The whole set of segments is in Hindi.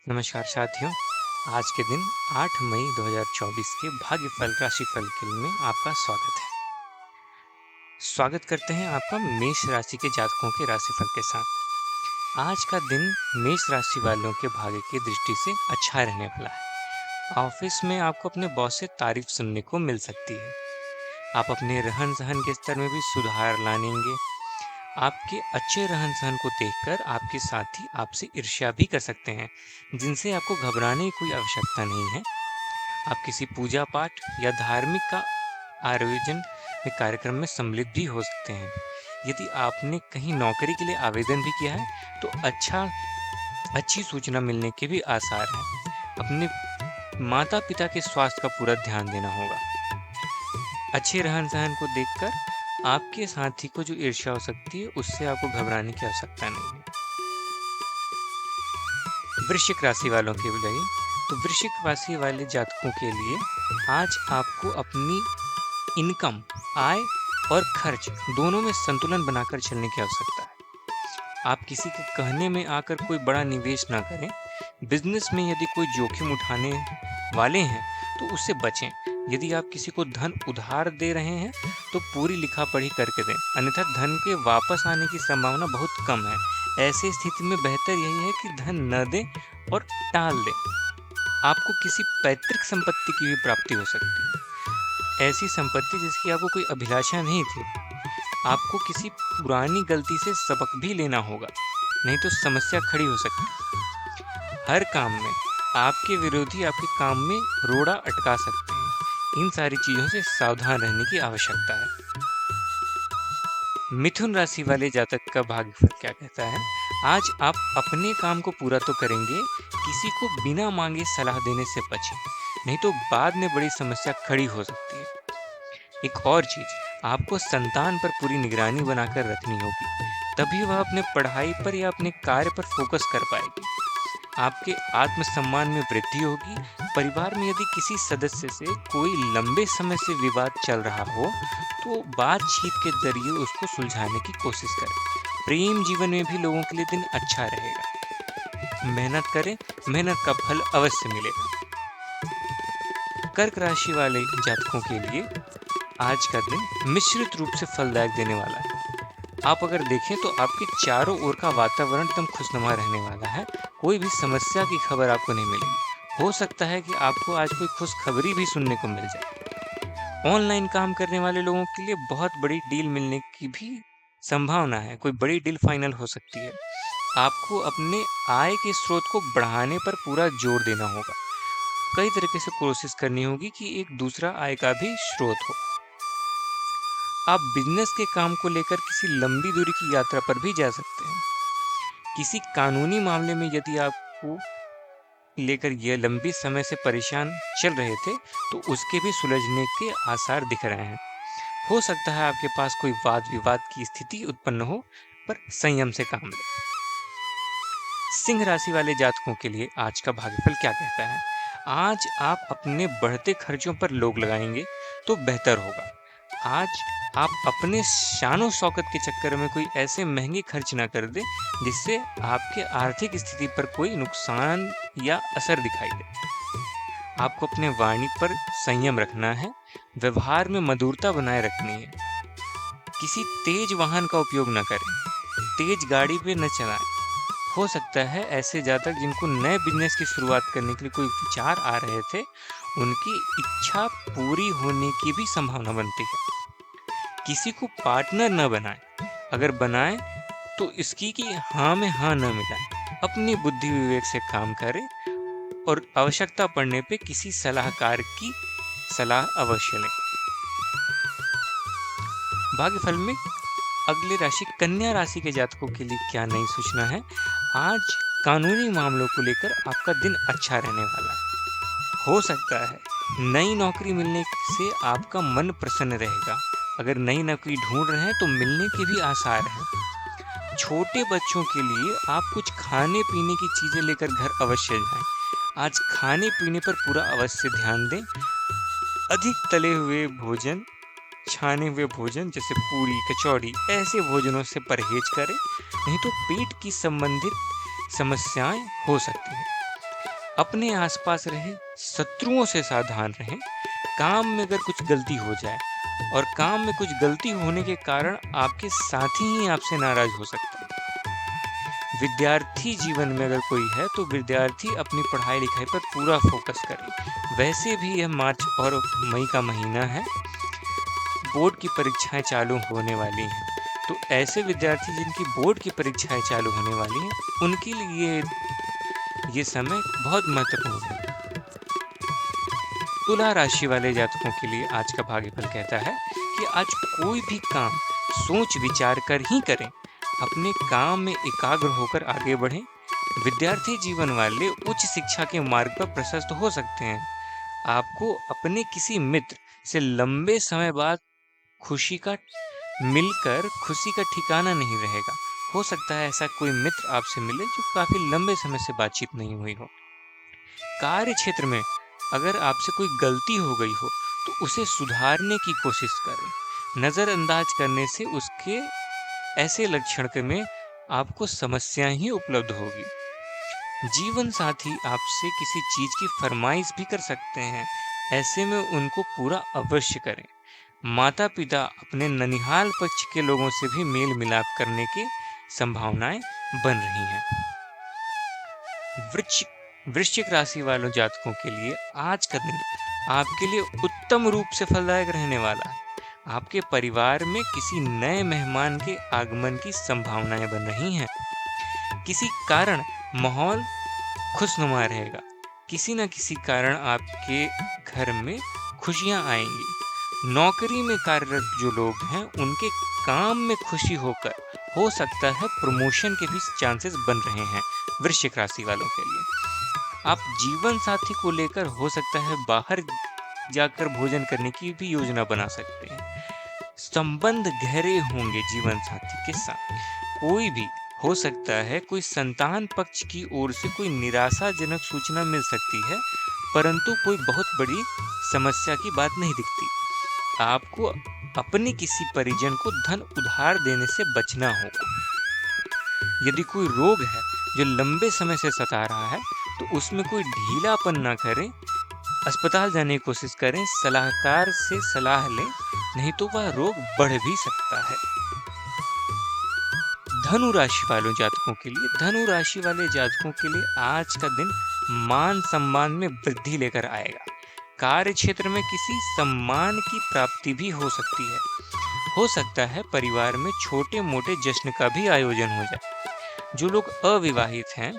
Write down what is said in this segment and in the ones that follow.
नमस्कार साथियों। आज के दिन 8 मई 2024 के भाग्यफल राशिफल में आपका स्वागत है। स्वागत करते हैं आपका मेष राशि के जातकों के राशिफल के साथ। आज का दिन मेष राशि वालों के भाग्य की दृष्टि से अच्छा रहने वाला है। ऑफिस में आपको अपने बॉस से तारीफ सुनने को मिल सकती है। आप अपने रहन सहन के स्तर में भी सुधार लाएंगे। आपके अच्छे रहन सहन को देखकर आपके साथी आपसे ईर्ष्या भी कर सकते हैं, जिनसे आपको घबराने की कोई आवश्यकता नहीं है। आप किसी पूजा पाठ या धार्मिक का आयोजन में कार्यक्रम में सम्मिलित भी हो सकते हैं। यदि आपने कहीं नौकरी के लिए आवेदन भी किया है तो अच्छी सूचना मिलने के भी आसार हैं। अपने माता पिता के स्वास्थ्य का पूरा ध्यान देना होगा। अच्छे रहन सहन को देखकर आपके साथी को जो ईर्ष्या हो सकती है, उससे आपको घबराने की आवश्यकता नहीं है। वृश्चिक राशि वालों के लिए तो वृश्चिक राशि वाले जातकों के लिए आज आपको अपनी इनकम, आय और खर्च दोनों में संतुलन बनाकर चलने की आवश्यकता है। आप किसी के कहने में आकर कोई बड़ा निवेश ना करें। बिजनेस में यदि कोई जोखिम उठाने वाले हैं तो उससे बचें। यदि आप किसी को धन उधार दे रहे हैं तो पूरी लिखा पढ़ी करके दें, अन्यथा धन के वापस आने की संभावना बहुत कम है। ऐसी स्थिति में बेहतर यही है कि धन न दें और टाल दें। आपको किसी पैतृक संपत्ति की भी प्राप्ति हो सकती है, ऐसी संपत्ति जिसकी आपको कोई अभिलाषा नहीं थी। आपको किसी पुरानी गलती से सबक भी लेना होगा, नहीं तो समस्या खड़ी हो सकती है। हर काम में आपके विरोधी आपके काम में रोड़ा अटका सकते हैं। इन सारी चीजों से सावधान रहने की आवश्यकता है। मिथुन राशि वाले जातक का भाग्यफल क्या कहता है? आज आप अपने काम को पूरा तो करेंगे, किसी को बिना मांगे सलाह देने से बचें, नहीं तो बाद में बड़ी समस्या खड़ी हो सकती है। एक और चीज, आपको संतान पर पूरी निगरानी बनाकर रखनी होगी, तभी वह अपने पढ़ाई पर या अपने कार्य पर फोकस कर पाएगी। आपके आत्मसम्मान में वृद्धि होगी। परिवार में यदि किसी सदस्य से कोई लंबे समय से विवाद चल रहा हो तो बातचीत के जरिए उसको सुलझाने की कोशिश करें। प्रेम जीवन में भी लोगों के लिए दिन अच्छा रहेगा। मेहनत करें, मेहनत का फल अवश्य मिलेगा। कर्क राशि वाले जातकों के लिए आज का दिन मिश्रित रूप से फलदायक देने वाला है। आप अगर देखें तो आपके चारों ओर का वातावरण एकदम खुशनुमा रहने वाला है। कोई भी समस्या की खबर आपको नहीं मिलेगी। हो सकता है कि आपको आज कोई खुशखबरी भी सुनने को मिल जाए। ऑनलाइन काम करने वाले लोगों के लिए बहुत बड़ी डील मिलने की भी संभावना है। कोई बड़ी डील फाइनल हो सकती है। आपको अपने आय के स्रोत को बढ़ाने पर पूरा जोर देना होगा। कई तरीके से कोशिश करनी होगी कि एक दूसरा आय का भी स्रोत हो। आप बिजनेस के काम को लेकर किसी लंबी दूरी की यात्रा पर भी जा सकते हैं। किसी कानूनी मामले में यदि आपको लेकर यह लंबी समय से परेशान चल रहे थे तो उसके भी सुलझने के आसार दिख रहे हैं। हो सकता है आपके पास कोई वाद विवाद की स्थिति उत्पन्न हो, पर संयम से काम लें। सिंह राशि वाले जातकों के लिए आज का भाग्यफल क्या कहता है? आज आप अपने बढ़ते खर्चों पर रोक लगाएंगे तो बेहतर होगा। आज आप अपने शानो शौकत के चक्कर में कोई ऐसे महंगे खर्च ना कर दे जिससे आपके आर्थिक स्थिति पर कोई नुकसान या असर दिखाई दे। आपको अपने वाणी पर संयम रखना है, व्यवहार में मधुरता बनाए रखनी है। किसी तेज वाहन का उपयोग न करें, तेज गाड़ी पे न चलाएं। हो सकता है ऐसे जातक जिनको नए बिजनेस की शुरुआत करने के लिए कोई विचार आ रहे थे, उनकी इच्छा पूरी होने की भी संभावना बनती है। किसी को पार्टनर न बनाएं, अगर बनाएं तो इसकी कि हाँ में हाँ न मिलाएं। अपनी बुद्धि विवेक से काम करें और आवश्यकता पड़ने पे किसी सलाहकार की सलाह अवश्य लें। भाग्यफल में अगली राशि कन्या राशि के जातकों के लिए क्या नई सूचना है? आज कानूनी मामलों को लेकर आपका दिन अच्छा रहने वाला है। हो सकता है नई नौकरी मिलने से आपका मन प्रसन्न रहेगा। अगर नई नौकरी ढूंढ रहे हैं तो मिलने के भी आसार हैं। छोटे बच्चों के लिए आप कुछ खाने पीने की चीजें लेकर घर अवश्य जाएं। आज खाने पीने पर पूरा अवश्य ध्यान दें। अधिक तले हुए भोजन, छाने हुए भोजन जैसे पूरी कचौड़ी, ऐसे भोजनों से परहेज करें, नहीं तो पेट की संबंधित समस्याएं हो सकती हैं। अपने आसपास रहे, शत्रुओं से सावधान रहें। काम में अगर कुछ गलती हो जाए और काम में कुछ गलती होने के कारण आपके साथी ही आपसे नाराज हो सकता है। विद्यार्थी जीवन में अगर कोई है तो विद्यार्थी अपनी पढ़ाई लिखाई पर पूरा फोकस करे। वैसे भी यह मार्च और मई का महीना है, बोर्ड की परीक्षाएं चालू होने वाली हैं, तो ऐसे विद्यार्थी जिनकी बोर्ड की परीक्षाएं चालू होने वाली हैं, उनके लिए ये समय बहुत महत्वपूर्ण है। तुला राशि वाले जातकों के लिए आज का भाग्यफल कहता है कि आज कोई भी काम सोच विचार कर ही करें। अपने काम में एकाग्र होकर आगे बढ़ें। विद्यार्थी जीवन वाले उच्च शिक्षा के मार्ग पर प्रशस्त हो सकते हैं। आपको अपने किसी मित्र से लंबे समय बाद खुशी का ठिकाना नहीं रहेगा। हो सकता है ऐसा कोई मित्र आपसे मिले जो काफी लंबे समय से बातचीत नहीं हुई हो। कार्य क्षेत्र में अगर आपसे कोई गलती हो गई हो तो उसे सुधारने की कोशिश करें। नजरअंदाज करने से उसके ऐसे लक्षण में आपको समस्याएं ही उपलब्ध होगी। जीवन साथी आपसे किसी चीज की फरमाइश भी कर सकते हैं, ऐसे में उनको पूरा अवश्य करें। माता पिता अपने ननिहाल पक्ष के लोगों से भी मेल मिलाप करने की संभावनाएं बन रही हैं। वृश्चिक राशि वालों जातकों के लिए आज का दिन आपके लिए उत्तम रूप से फलदायक रहने वाला है। आपके परिवार में किसी नए मेहमान के आगमन की संभावनाएं बन रही हैं। किसी कारण माहौल खुशनुमा रहेगा। किसी न किसी कारण आपके घर में खुशियां आएंगी। नौकरी में कार्यरत जो लोग हैं उनके काम में खुशी होकर हो सकता है प्रमोशन के भी चांसेस बन रहे हैं। वृश्चिक राशि वालों के लिए आप जीवन साथी को लेकर हो सकता है बाहर जाकर भोजन करने की भी योजना बना सकते हैं। संबंध गहरे होंगे जीवन साथी के साथ। कोई भी हो सकता है कोई संतान पक्ष की ओर से कोई निराशाजनक सूचना मिल सकती है, परंतु कोई बहुत बड़ी समस्या की बात नहीं दिखती। आपको अपने किसी परिजन को धन उधार देने से बचना होगा। यदि कोई रोग है जो लंबे समय से सता रहा है तो उसमें कोई ढीलापन ना करें। अस्पताल जाने की कोशिश करें। सलाहकार से सलाह लें, नहीं तो वह रोग बढ़ भी सकता है। धनु राशि वाले जातकों के लिए आज का दिन मान सम्मान में वृद्धि लेकर आएगा। कार्य क्षेत्र में किसी सम्मान की प्राप्ति भी हो सकती है। हो सकता है परिवार में छोटे मोटे जश्न का भी आयोजन हो जाए। जो लोग अविवाहित हैं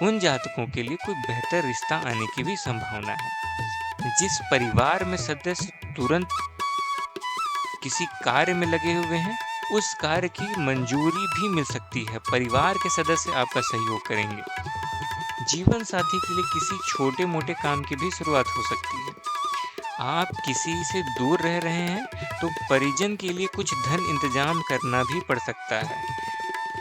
उन जातकों के लिए कोई बेहतर रिश्ता आने की भी संभावना है। जिस परिवार में सदस्य तुरंत किसी कार्य में लगे हुए हैं उस कार्य की मंजूरी भी मिल सकती है। परिवार के सदस्य आपका सहयोग करेंगे। जीवन साथी के लिए किसी छोटे मोटे काम की भी शुरुआत हो सकती है। आप किसी से दूर रह रहे हैं तो परिजन के लिए कुछ धन इंतजाम करना भी पड़ सकता है,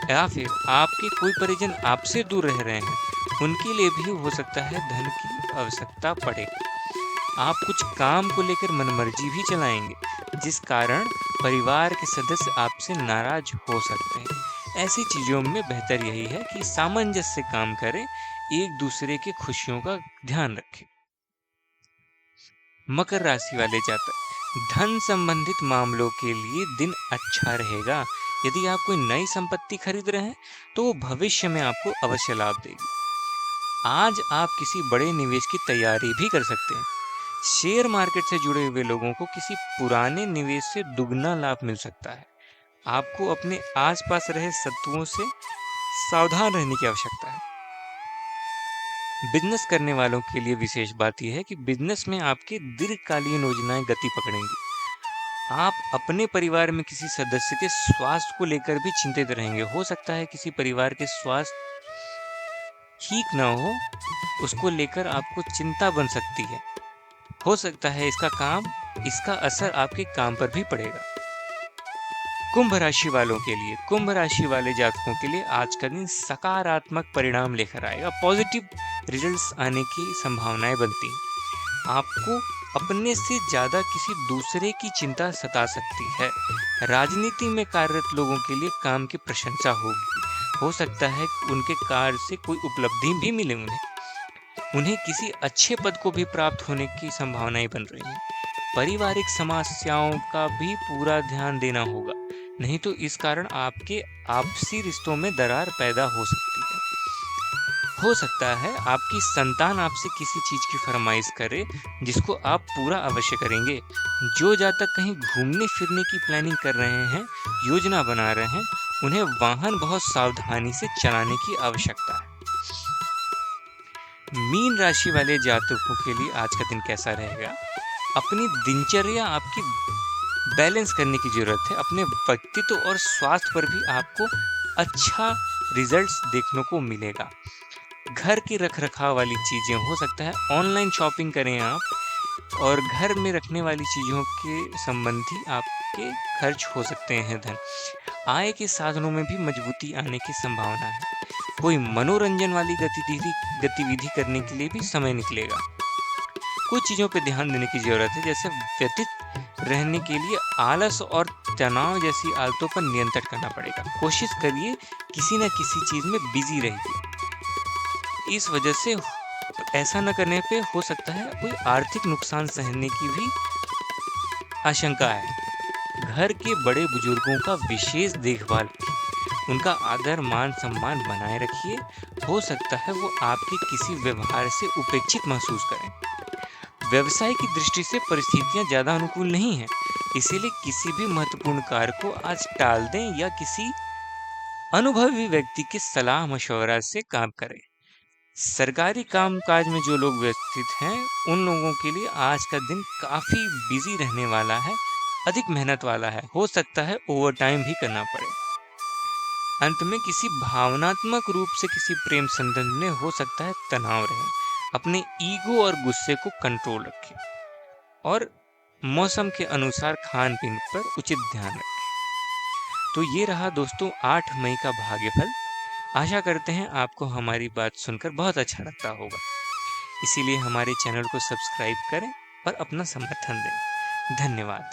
या फिर आपके कोई परिजन आपसे दूर रह रहे हैं उनके लिए भी हो सकता है धन की आवश्यकता पड़े। आप कुछ काम को लेकर मनमर्जी भी चलाएंगे, जिस कारण परिवार के सदस्य आपसे नाराज हो सकते हैं। ऐसी चीजों में बेहतर यही है कि सामंजस्य से काम करें, एक दूसरे की खुशियों का ध्यान रखें। मकर राशि वाले जातक धन संबंधित मामलों के लिए दिन अच्छा रहेगा। यदि आप कोई नई संपत्ति खरीद रहे हैं तो वो भविष्य में आपको अवश्य लाभ देगी। आज आप किसी बड़े निवेश की तैयारी भी कर सकते हैं। शेयर मार्केट से जुड़े हुए लोगों को किसी पुराने निवेश से दुगना लाभ मिल सकता है। आपको अपने आसपास रहे शत्रुओं से सावधान रहने की आवश्यकता है। बिजनेस करने वालों के लिए विशेष बात यह है कि बिजनेस में आपके दीर्घकालीन योजनाएं गति पकड़ेंगी। आप अपने परिवार में किसी सदस्य के स्वास्थ्य को लेकर भी चिंतित रहेंगे। हो सकता है किसी परिवार के स्वास्थ्य ठीक ना हो, उसको लेकर आपको चिंता बन सकती है। हो सकता है इसका असर आपके काम पर भी पड़ेगा। कुंभ राशि वाले जातकों के लिए आज का दिन सकारात्मक परिणाम लेकर आएगा। पॉजिटिव रिजल्ट्स आने की संभावनाएं बनती हैं। आपको अपने से ज्यादा किसी दूसरे की चिंता सता सकती है। राजनीति में कार्यरत लोगों के लिए काम की प्रशंसा होगी। हो सकता है उनके कार्य से कोई उपलब्धि भी मिले उन्हें। उन्हें किसी अच्छे पद को भी प्राप्त होने की संभावनाएं बन रही हैं। पारिवारिक समस्याओं का भी पूरा ध्यान देना होगा, नहीं तो इस कारण आपके आपसी रिश्तों में दरार पैदा हो सकती है। हो सकता है आपकी संतान आपसे किसी चीज की फरमाइश करे जिसको आप पूरा अवश्य करेंगे। जो जातक कहीं घूमने फिरने की प्लानिंग कर रहे हैं, योजना बना रहे हैं, उन्हें वाहन बहुत सावधानी से चलाने की आवश्यकता है। मीन राशि वाले जातकों के लिए आज का दिन कैसा रहेगा? अपनी दिनचर्या आपकी बैलेंस करने की जरूरत है। अपने व्यक्तित्व और स्वास्थ्य पर भी आपको अच्छा रिजल्ट्स देखने को मिलेगा। घर की रखरखाव वाली चीजें, हो सकता है ऑनलाइन शॉपिंग करें आप, और घर में रखने वाली चीजों के संबंधी आपके खर्च हो सकते हैं। धन आय के साधनों में भी मजबूती आने की संभावना है। कोई मनोरंजन वाली गतिविधि करने के लिए भी समय निकलेगा। कुछ चीजों पर ध्यान देने की जरूरत है, जैसे व्यतीत रहने के लिए आलस और तनाव जैसी आदतों पर नियंत्रण करना पड़ेगा। कोशिश करिए किसी न किसी चीज में बिजी रहिए। इस वजह से ऐसा न करने पे हो सकता है कोई आर्थिक नुकसान सहने की भी आशंका है। घर के बड़े बुजुर्गों का विशेष देखभाल, उनका आदर मान सम्मान बनाए रखिए। हो सकता है वो आपके किसी व्यवहार से उपेक्षित महसूस करें। व्यवसाय की दृष्टि से परिस्थितियां ज्यादा अनुकूल नहीं हैं, इसीलिए किसी भी महत्वपूर्ण कार्य को आज टाल दें या किसी अनुभवी व्यक्ति की सलाह मशवरा से काम करें। सरकारी कामकाज में जो लोग व्यस्तित हैं, उन लोगों के लिए आज का दिन काफी बिजी रहने वाला है, अधिक मेहनत वाला है। हो सकता है ओवर टाइम भी करना पड़े। अंत में किसी भावनात्मक रूप से किसी प्रेम संबंध में हो सकता है तनाव रहे। अपने ईगो और गुस्से को कंट्रोल रखें और मौसम के अनुसार खान पीन पर उचित ध्यान रखें। तो ये रहा दोस्तों 8 मई का भाग्यफल। आशा करते हैं आपको हमारी बात सुनकर बहुत अच्छा लगता होगा। इसीलिए हमारे चैनल को सब्सक्राइब करें और अपना समर्थन दें। धन्यवाद।